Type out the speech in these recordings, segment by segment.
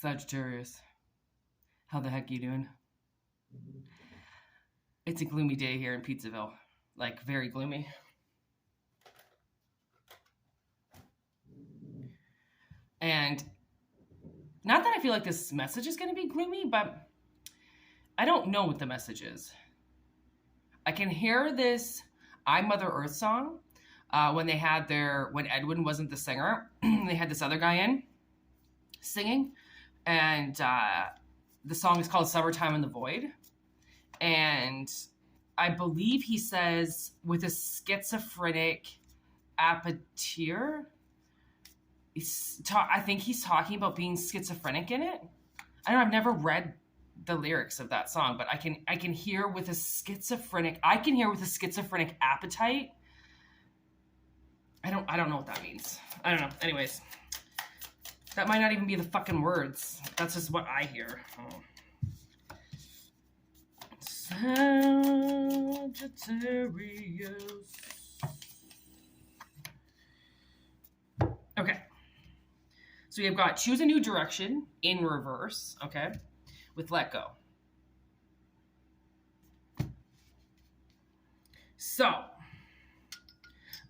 Sagittarius, how the heck you doing? It's a gloomy day here in Pizzaville, like very gloomy. And not that I feel like this message is going to be gloomy, but I don't know what the message is. I can hear this I Mother Earth song when Edwin wasn't the singer, they had this other guy in singing, and the song is called Summertime in the Void. And I believe he says with a schizophrenic appetier, I think he's talking about being schizophrenic in it. I don't know, I've never read the lyrics of that song, but I can hear with a schizophrenic appetite. I don't know what that means. I don't know. Anyways, that might not even be the fucking words. That's just what I hear. Oh. Sagittarius. Okay. So you've got choose a new direction in reverse, okay, with let go. So,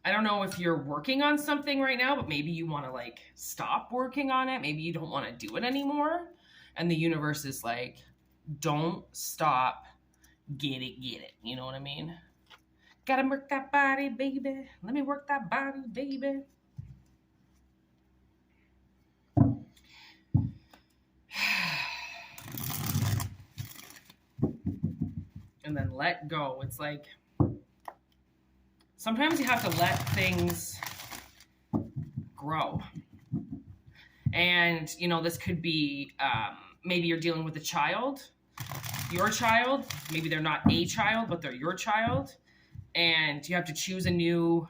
I don't know if you're working on something right now, but maybe you want to like stop working on it. Maybe you don't want to do it anymore. And the universe is like, don't stop. Get it. You know what I mean? Gotta work that body, baby. Let me work that body, baby. And then let go. It's like, sometimes you have to let things grow. And, you know, this could be, maybe you're dealing with a child, your child. Maybe they're not a child, but they're your child. And you have to choose a new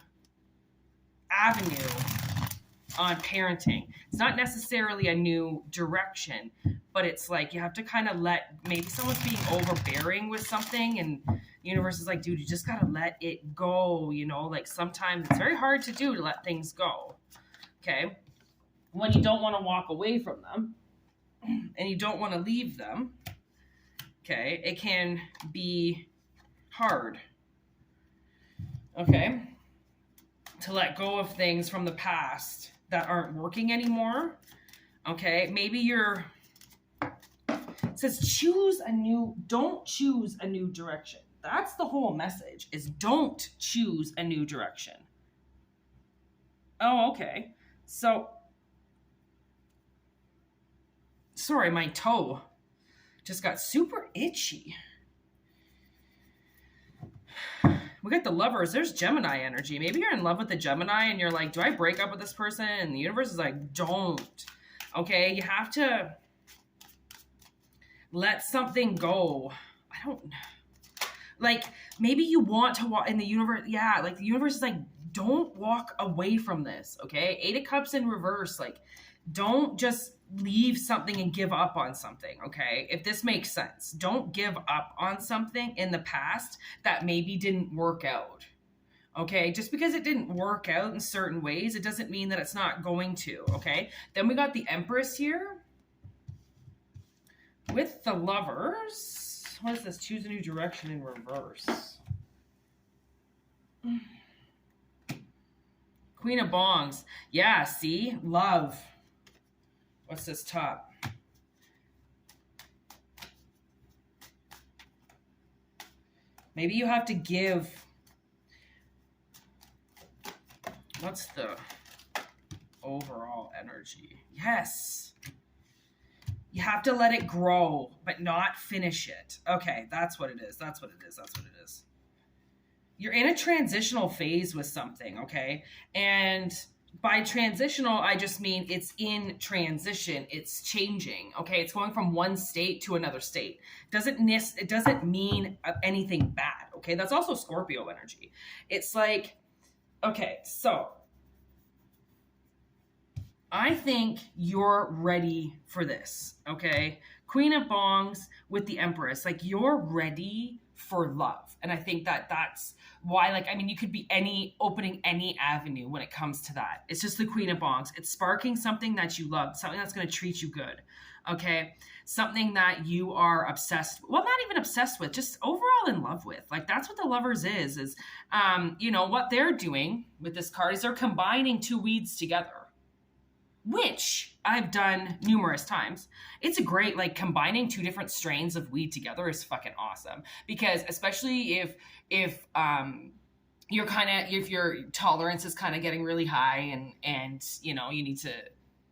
avenue on parenting. It's not necessarily a new direction, but it's like you have to kind of maybe someone's being overbearing with something, and the universe is like, dude, you just gotta let it go, you know? Like sometimes it's very hard to do to let things go, okay? When you don't want to walk away from them and you don't want to leave them, okay? It can be hard, okay? To let go of things from the past that aren't working anymore, okay? Maybe it says don't choose a new direction. That's the whole message, is don't choose a new direction. Oh, okay. So, sorry, my toe just got super itchy. We got the Lovers. There's Gemini energy. Maybe you're in love with the Gemini and you're like, do I break up with this person? And the universe is like, don't. Okay, you have to let something go. I don't know. Like, maybe you want to walk in the universe. Yeah, like the universe is like, don't walk away from this, okay? 8 of Cups in reverse. Like, don't just leave something and give up on something, okay? If this makes sense, don't give up on something in the past that maybe didn't work out, okay? Just because it didn't work out in certain ways, it doesn't mean that it's not going to, okay? Then we got the Empress here with the Lovers. What is this? Choose a new direction in reverse. Queen of Bongs. Yeah, see? Love. What's this top? Maybe you have to give. What's the overall energy? Yes. You have to let it grow, but not finish it. Okay, that's what it is. That's what it is. You're in a transitional phase with something, okay? And by transitional, I just mean it's in transition. It's changing, okay? It's going from one state to another state. It doesn't mean anything bad, okay? That's also Scorpio energy. It's like, okay, so I think you're ready for this, okay? Queen of Bongs with the Empress. Like, you're ready for love. And I think that that's why, like, I mean, you could be opening any avenue when it comes to that. It's just the Queen of Bongs. It's sparking something that you love, something that's going to treat you good. Okay. Something that you are obsessed, well, not even obsessed with, just overall in love with. Like, that's what the Lovers is, you know, what they're doing with this card is they're combining two weeds together, which I've done numerous times. It's a great, like, combining two different strains of weed together is fucking awesome. Because especially if your tolerance is kind of getting really high and you know, you need to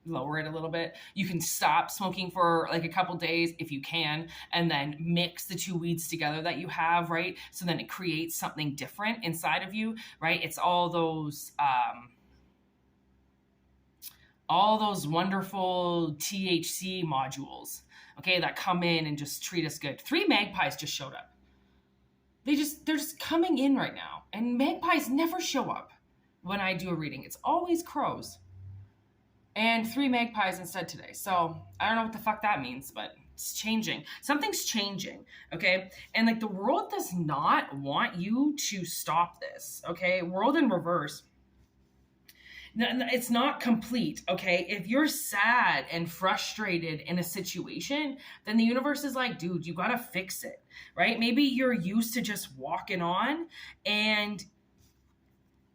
lower it a little bit, you can stop smoking for like a couple days if you can, and then mix the two weeds together that you have, right? So then it creates something different inside of you, right? It's all those wonderful THC modules, okay, that come in and just treat us good. 3 magpies just showed up. They're just coming in right now. And magpies never show up when I do a reading. It's always crows. And 3 magpies instead today. So I don't know what the fuck that means, but it's changing. Something's changing, okay? And like the world does not want you to stop this, okay? World in reverse. It's not complete, okay? If you're sad and frustrated in a situation, then the universe is like, dude, you gotta fix it, right? Maybe you're used to just walking on, and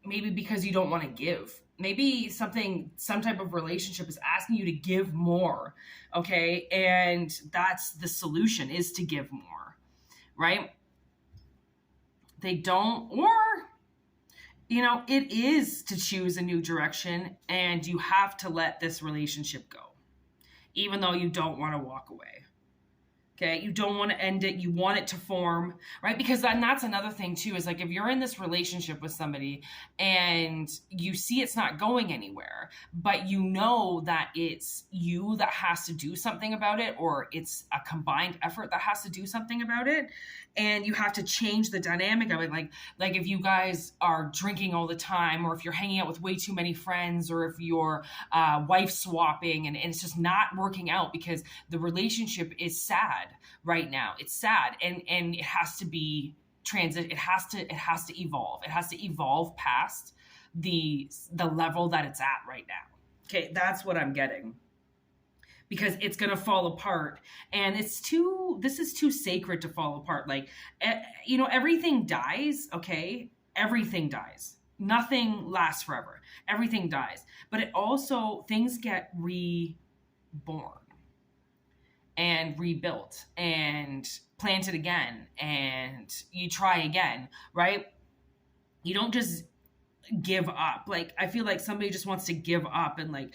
maybe because you don't want to give. Maybe some type of relationship is asking you to give more, okay? And that's the solution, is to give more, right? They don't, or, you know, it is to choose a new direction, and you have to let this relationship go, even though you don't want to walk away. Okay, you don't want to end it. You want it to form, right? Because that's another thing too, is like if you're in this relationship with somebody and you see it's not going anywhere, but you know that it's you that has to do something about it, or it's a combined effort that has to do something about it, and you have to change the dynamic of it. Like if you guys are drinking all the time, or if you're hanging out with way too many friends, or if you're wife swapping and it's just not working out because the relationship is sad right now. It's sad, and it has to be it has to evolve. It has to evolve past the level that it's at right now. Okay, that's what I'm getting. Because it's going to fall apart, and this is too sacred to fall apart. Like, you know, everything dies, okay? Everything dies. Nothing lasts forever. Everything dies. But it also, things get reborn and rebuilt and planted again, and you try again, right? You don't just give up. Like, I feel like somebody just wants to give up, and like,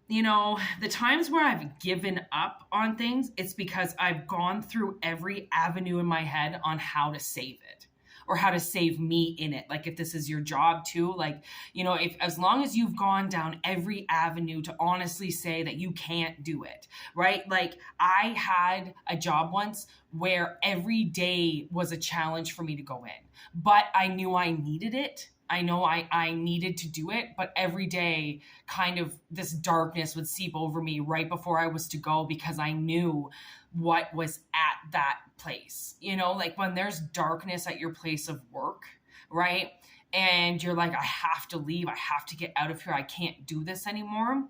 you know, the times where I've given up on things, it's because I've gone through every avenue in my head on how to save it, or how to save me in it. Like, if this is your job too, like, you know, if as long as you've gone down every avenue to honestly say that you can't do it, right? Like, I had a job once where every day was a challenge for me to go in, but I knew I needed it. I know I needed to do it, but every day kind of this darkness would seep over me right before I was to go, because I knew what was at that place. You know, like when there's darkness at your place of work, right? And you're like, I have to leave. I have to get out of here. I can't do this anymore.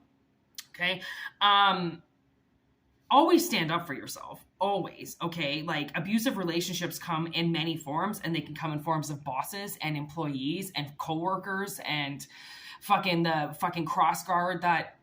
Okay. Always stand up for yourself. Always. Okay. Like, abusive relationships come in many forms, and they can come in forms of bosses and employees and coworkers and the fucking cross guard that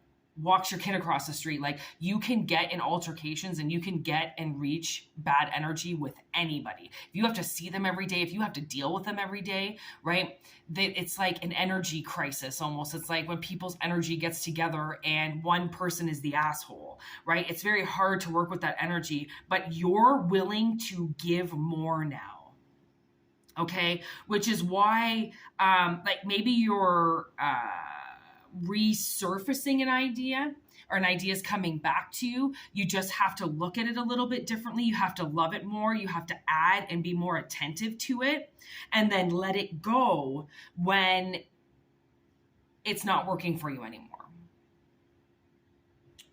walks your kid across the street. Like, you can get in altercations, and you can get and reach bad energy with anybody. If you have to see them every day, if you have to deal with them every day, right? It's like an energy crisis almost. It's like when people's energy gets together and one person is the asshole, right? It's very hard to work with that energy, but you're willing to give more now. Okay. Which is why, like, maybe you're, resurfacing an idea, or an idea is coming back to you. You just have to look at it a little bit differently. You have to love it more. You have to add and be more attentive to it, and then let it go when it's not working for you anymore.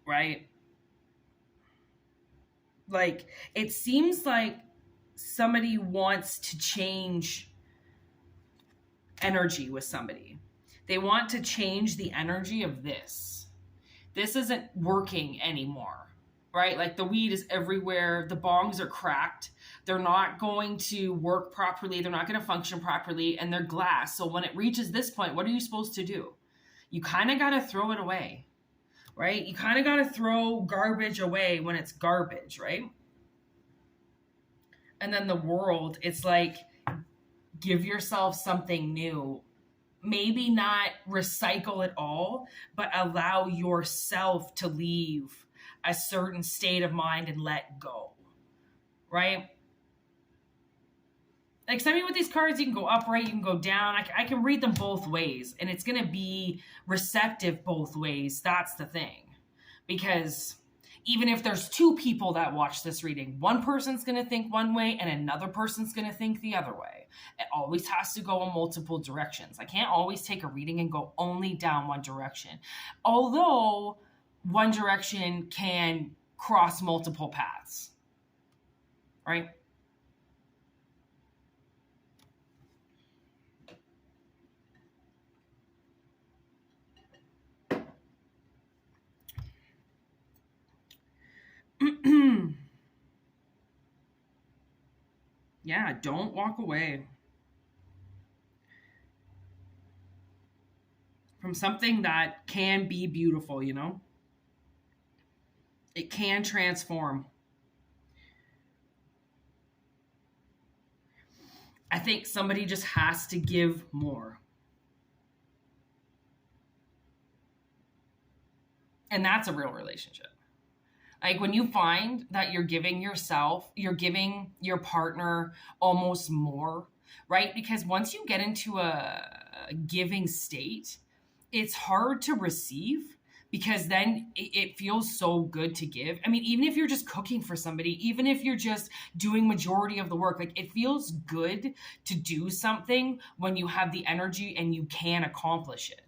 Right? Like, it seems like somebody wants to change energy with somebody. They want to change the energy of this. This isn't working anymore, right? Like the weed is everywhere. The bongs are cracked. They're not going to work properly. They're not going to function properly, and they're glass. So when it reaches this point, what are you supposed to do? You kind of got to throw it away, right? You kind of got to throw garbage away when it's garbage, right? And then the world, it's like, give yourself something new. Maybe not recycle it all, but allow yourself to leave a certain state of mind and let go, right? Like, send me with these cards, you can go upright, you can go down. I can read them both ways, and it's going to be receptive both ways. That's the thing. Because even if there's two people that watch this reading, one person's going to think one way and another person's going to think the other way. It always has to go in multiple directions. I can't always take a reading and go only down one direction. Although one direction can cross multiple paths, right? Yeah, don't walk away from something that can be beautiful, you know? It can transform. I think somebody just has to give more. And that's a real relationship. Like when you find that you're giving your partner almost more, right? Because once you get into a giving state, it's hard to receive because then it feels so good to give. I mean, even if you're just cooking for somebody, even if you're just doing majority of the work, like it feels good to do something when you have the energy and you can accomplish it.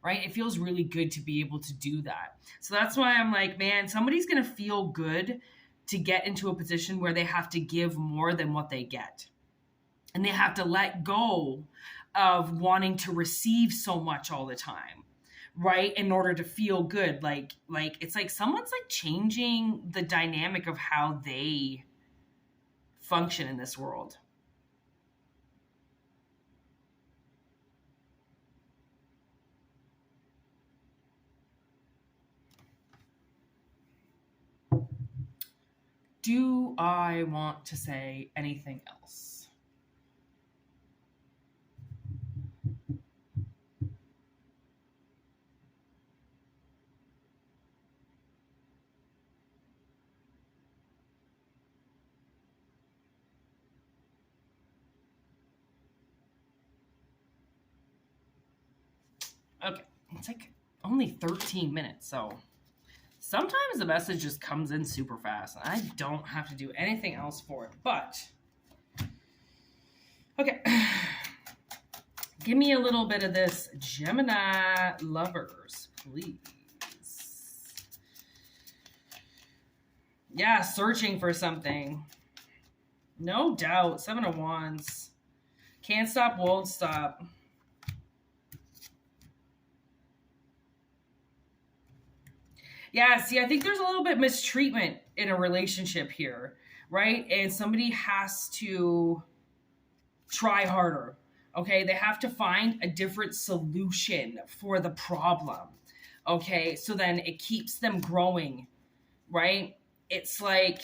Right? It feels really good to be able to do that. So that's why I'm like, man, somebody's going to feel good to get into a position where they have to give more than what they get. And they have to let go of wanting to receive so much all the time, right? In order to feel good. Like it's like someone's like changing the dynamic of how they function in this world. Do I want to say anything else? Okay, it's like only 13 minutes, so sometimes the message just comes in super fast, and I don't have to do anything else for it. But, okay. Give me a little bit of this, Gemini lovers, please. Yeah, searching for something. No doubt. 7 of Wands. Can't stop, won't stop. Yeah, see, I think there's a little bit mistreatment in a relationship here, right? And somebody has to try harder, okay? They have to find a different solution for the problem, okay? So then it keeps them growing, right? It's like,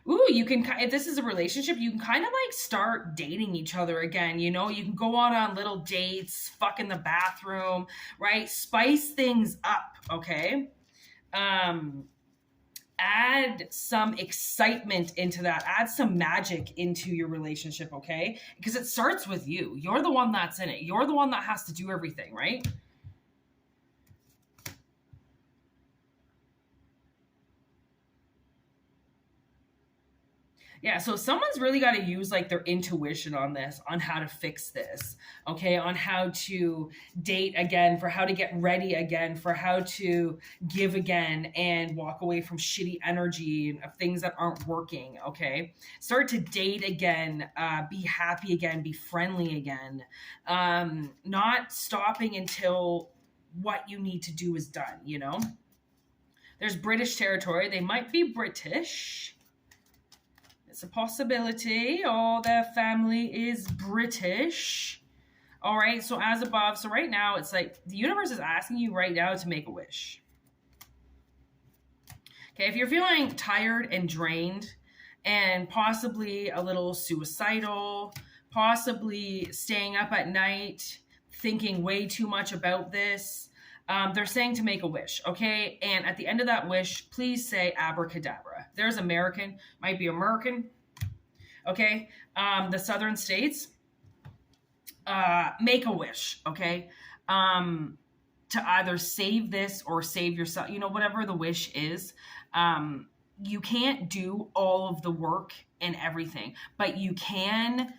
ooh, you can, if this is a relationship, you can kind of like start dating each other again, you know? You can go on little dates, fuck in the bathroom, right? Spice things up, okay? Add some excitement into that. Add some magic into your relationship, okay? Because it starts with you. You're the one that's in it. You're the one that has to do everything, right? Yeah, so someone's really got to use like their intuition on this, on how to fix this, okay? On how to date again, for how to get ready again, for how to give again and walk away from shitty energy of things that aren't working, okay? Start to date again, be happy again, be friendly again, not stopping until what you need to do is done, you know? There's British territory. They might be British. It's a possibility, or their family is British. All right, so as above. So right now, it's like the universe is asking you right now to make a wish. Okay, if you're feeling tired and drained and possibly a little suicidal, possibly staying up at night, thinking way too much about this, they're saying to make a wish, okay? And at the end of that wish, please say abracadabra. There's American, might be American, okay? The southern states, make a wish, okay? To either save this or save yourself, you know, whatever the wish is. You can't do all of the work and everything, but you can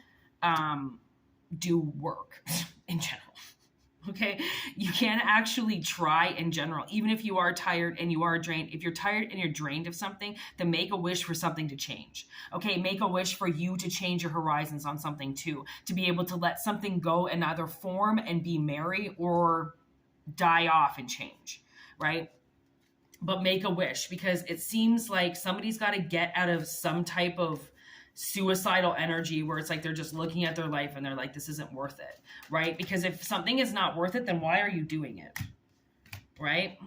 do work in general. Okay, you can actually try in general, even if you are tired and you are drained. If you're tired and you're drained of something, then make a wish for something to change. Okay, make a wish for you to change your horizons on something too, to be able to let something go and either form and be merry or die off and change, right? But make a wish, because it seems like somebody's got to get out of some type of suicidal energy where it's like they're just looking at their life and they're like, this isn't worth it, right? Because if something is not worth it, then why are you doing it, right?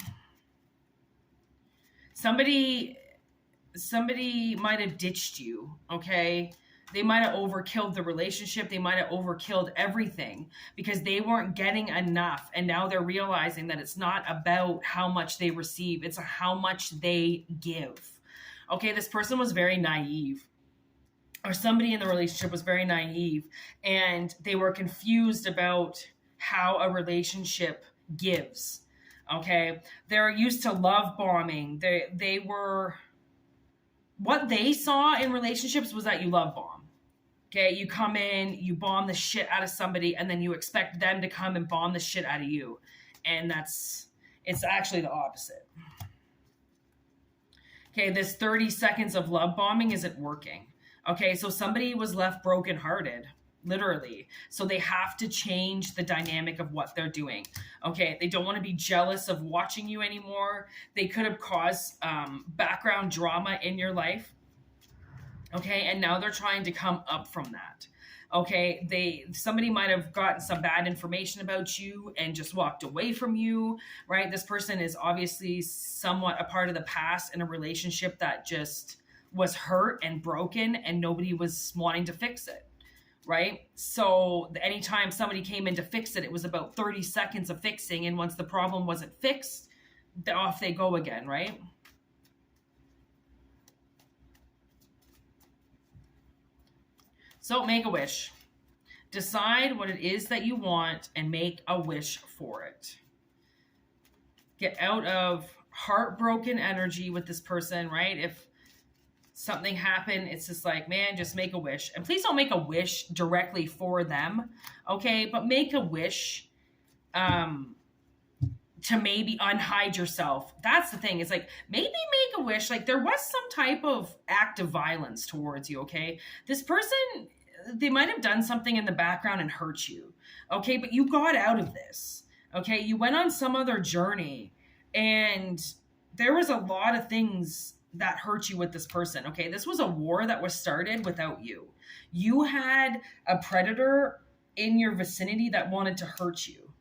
Somebody might have ditched you, okay? They might have overkilled the relationship. They might have overkilled everything because they weren't getting enough. And now they're realizing that it's not about how much they receive. It's how much they give. Okay, this person was very naive, or somebody in the relationship was very naive, and they were confused about how a relationship gives. Okay, they're used to love bombing. They were, what they saw in relationships was that you love bomb. Okay, you come in, you bomb the shit out of somebody, and then you expect them to come and bomb the shit out of you. And it's actually the opposite. Okay, this 30 seconds of love bombing isn't working. Okay, so somebody was left brokenhearted, literally. So they have to change the dynamic of what they're doing. Okay, they don't want to be jealous of watching you anymore. They could have caused background drama in your life. Okay, and now they're trying to come up from that. Okay, somebody might have gotten some bad information about you and just walked away from you, right? This person is obviously somewhat a part of the past in a relationship that just was hurt and broken and nobody was wanting to fix it, right? So anytime somebody came in to fix it, it was about 30 seconds of fixing, and once the problem wasn't fixed, off they go again, right? So make a wish. Decide what it is that you want and make a wish for it. Get out of heartbroken energy with this person, right? If something happened, it's just like, man, just make a wish. And please don't make a wish directly for them, okay? But make a wish to maybe unhide yourself. That's the thing. It's like, maybe make a wish. Like, there was some type of act of violence towards you, okay? This person, they might have done something in the background and hurt you, okay? But you got out of this, okay? You went on some other journey, and there was a lot of things that hurt you with this person, okay? This was a war that was started without you. You had a predator in your vicinity that wanted to hurt you,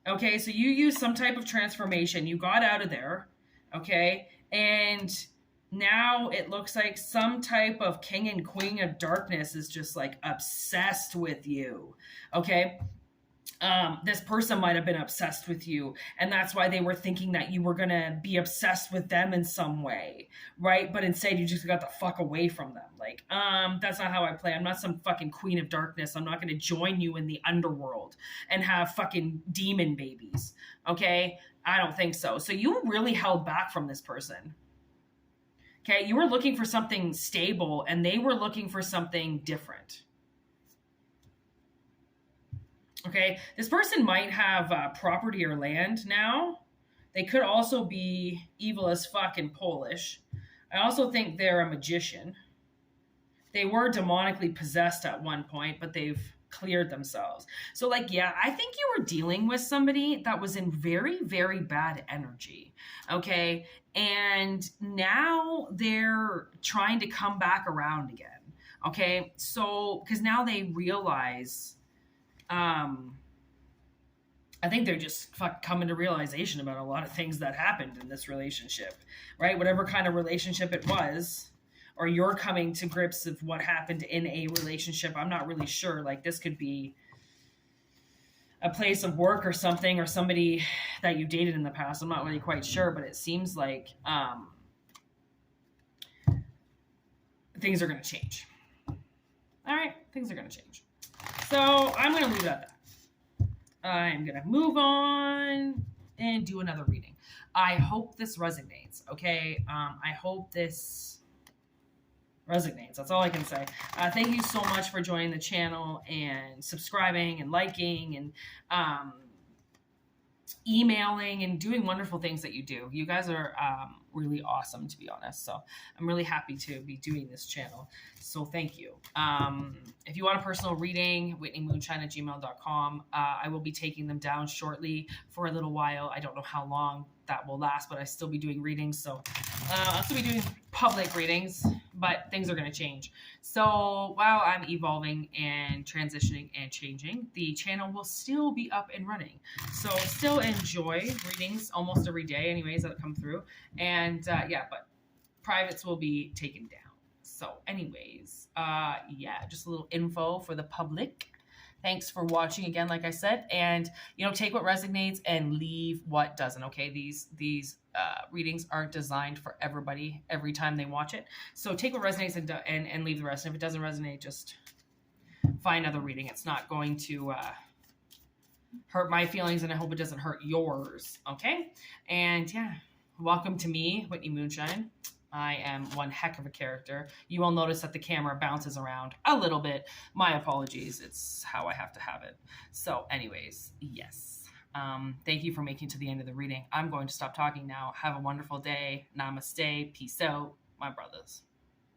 okay? So you used some type of transformation. You got out of there, okay? And now it looks like some type of king and queen of darkness is just like obsessed with you, okay? This person might have been obsessed with you, and that's why they were thinking that you were going to be obsessed with them in some way, right? But instead you just got the fuck away from them. Like, that's not how I play. I'm not some fucking queen of darkness. I'm not going to join you in the underworld and have fucking demon babies, okay? I don't think so. So you really held back from this person. Okay, you were looking for something stable and they were looking for something different. Okay, this person might have property or land now. They could also be evil as fuck and Polish. I also think they're a magician. They were demonically possessed at one point, but they've cleared themselves. So, like, yeah, I think you were dealing with somebody that was in very, very bad energy. Okay. And now they're trying to come back around again. Okay. So, because now they realize, I think they're just coming to realization about a lot of things that happened in this relationship, right? Whatever kind of relationship it was, or you're coming to grips of what happened in a relationship. I'm not really sure. Like, this could be a place of work or something, or somebody that you dated in the past. I'm not really quite sure, but it seems like things are going to change. All right, things are going to change. So I'm going to leave it at that. I'm going to move on and do another reading. I hope this resonates, okay? I hope this resonates. That's all I can say. Thank you so much for joining the channel and subscribing and liking and emailing and doing wonderful things that you do. You guys are really awesome, to be honest. So I'm really happy to be doing this channel. So thank you. If you want a personal reading, whitneymoonshine@gmail.com. I will be taking them down shortly for a little while. I don't know how long that will last, but I still be doing readings. So I'll still be doing public readings, but things are going to change. So while I'm evolving and transitioning and changing, the channel will still be up and running. So still enjoy readings almost every day anyways that come through. And yeah, but privates will be taken down. So anyways, yeah, just a little info for the public. Thanks for watching again, like I said, and take what resonates and leave what doesn't. Okay, these readings aren't designed for everybody every time they watch it. So take what resonates and leave the rest. And if it doesn't resonate, just find another reading. It's not going to hurt my feelings, and I hope it doesn't hurt yours. Okay, and yeah, welcome to me, Whitney Moonshine. I am one heck of a character. You will notice that the camera bounces around a little bit. My apologies. It's how I have to have it. So anyways, yes. Thank you for making it to the end of the reading. I'm going to stop talking now. Have a wonderful day. Namaste. Peace out, my brothers.